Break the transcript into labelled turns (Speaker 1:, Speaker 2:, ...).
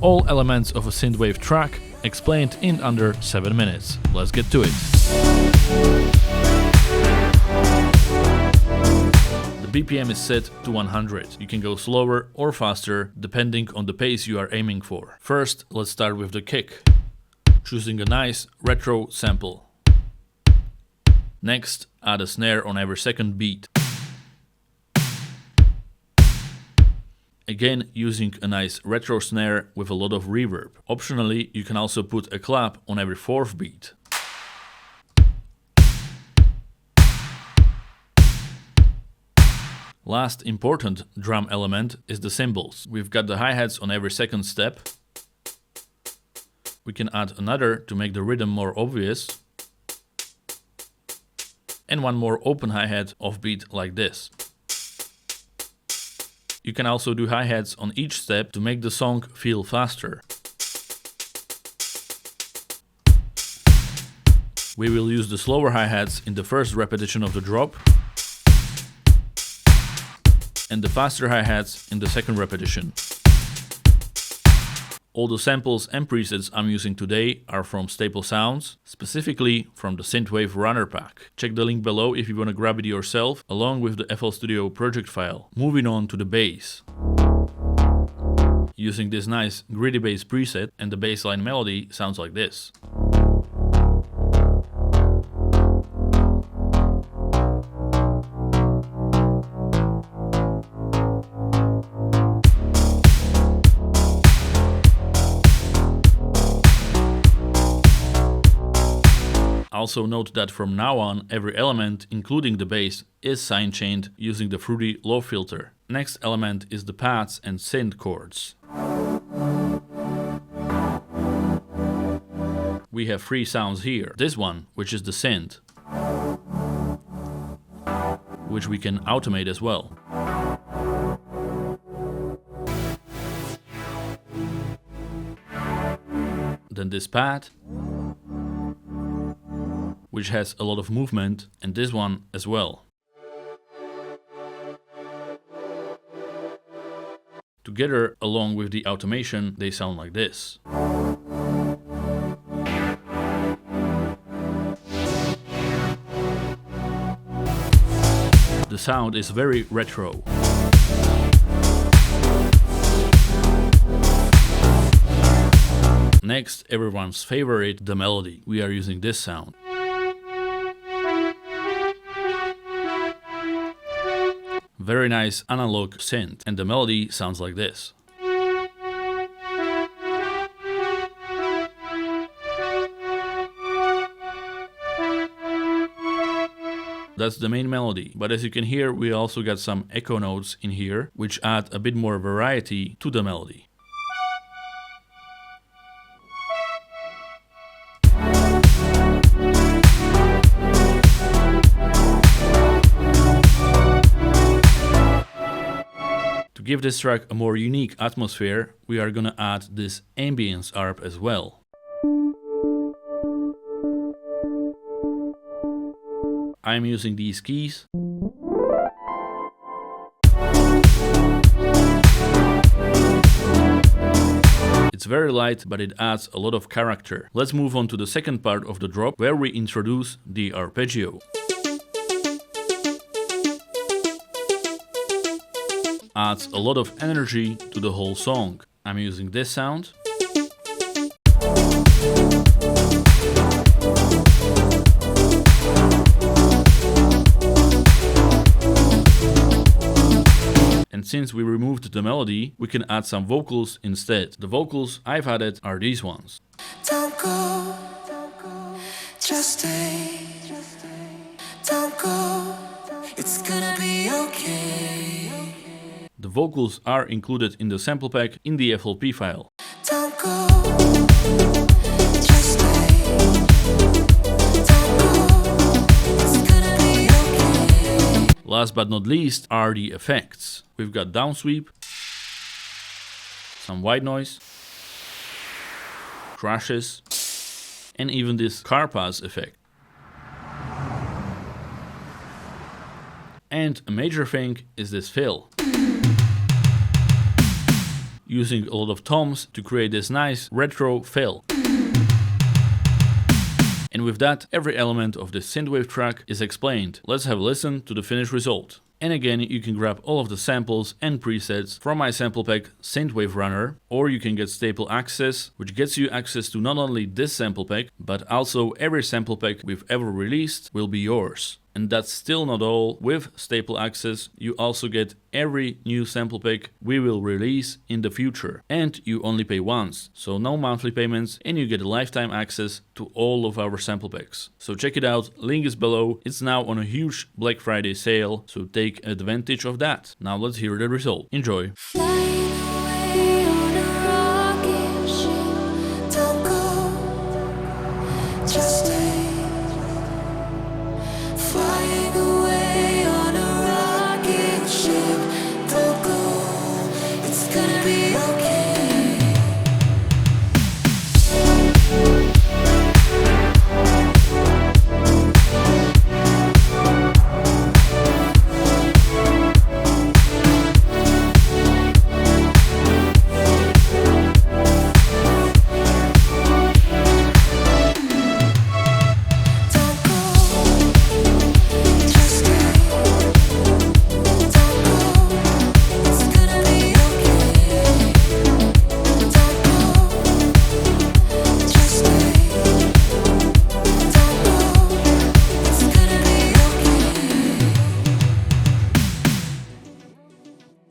Speaker 1: All elements of a synthwave track explained in under 7 minutes. Let's get to it. The BPM is set to 100. You can go slower or faster depending on the pace you are aiming for. First, let's start with the kick, choosing a nice retro sample. Next, add a snare on every second beat. Again, using a nice retro snare with a lot of reverb. Optionally, you can also put a clap on every fourth beat. Last important drum element is the cymbals. We've got the hi-hats on every second step. We can add another to make the rhythm more obvious. And one more open hi-hat offbeat like this. You can also do hi-hats on each step to make the song feel faster. We will use the slower hi-hats in the first repetition of the drop, and the faster hi-hats in the second repetition. All the samples and presets I'm using today are from Staple Sounds, specifically from the Synthwave Runner Pack. Check the link below if you want to grab it yourself, along with the FL Studio project file. Moving on to the bass. Using this nice gritty bass preset, and the bassline melody sounds like this. Also note that from now on, every element, including the bass, is sidechained using the Fruity Low filter. Next element is the pads and synth chords. We have 3 sounds here. This one, which is the synth, which we can automate as well. Then this pad, which has a lot of movement, and this one as well. Together, along with the automation, they sound like this. The sound is very retro. Next, everyone's favorite, the melody. We are using this sound. Very nice analog synth, and the melody sounds like this. That's the main melody, but as you can hear, we also got some echo notes in here, which add a bit more variety to the melody. To give this track a more unique atmosphere, we are gonna add this ambience arp as well. I'm using these keys. It's very light, but it adds a lot of character. Let's move on to the second part of the drop, where we introduce the arpeggio. Adds a lot of energy to the whole song. I'm using this sound. And since we removed the melody, we can add some vocals instead. The vocals I've added are these ones.
Speaker 2: Don't go, just stay, don't go, it's gonna be okay.
Speaker 1: The vocals are included in the sample pack in the FLP file.
Speaker 2: Don't go, just stay, don't go, it's gonna be okay.
Speaker 1: Last but not least are the effects. We've got downsweep, some white noise, crashes, and even this car pass effect. And a major thing is this fill. using a lot of toms to create this nice retro fill. And with that, every element of the synthwave track is explained. Let's have a listen to the finished result. And again, you can grab all of the samples and presets from my sample pack Synthwave Runner, or you can get Staple Access, which gets you access to not only this sample pack, but also every sample pack we've ever released will be yours. And that's still not all. With Staple Access, you also get every new sample pack we will release in the future. And you only pay once, so no monthly payments, and you get lifetime access to all of our sample packs. So check it out, link is below. It's now on a huge Black Friday sale, so take advantage of that. Now let's hear the result. Enjoy.
Speaker 2: Flying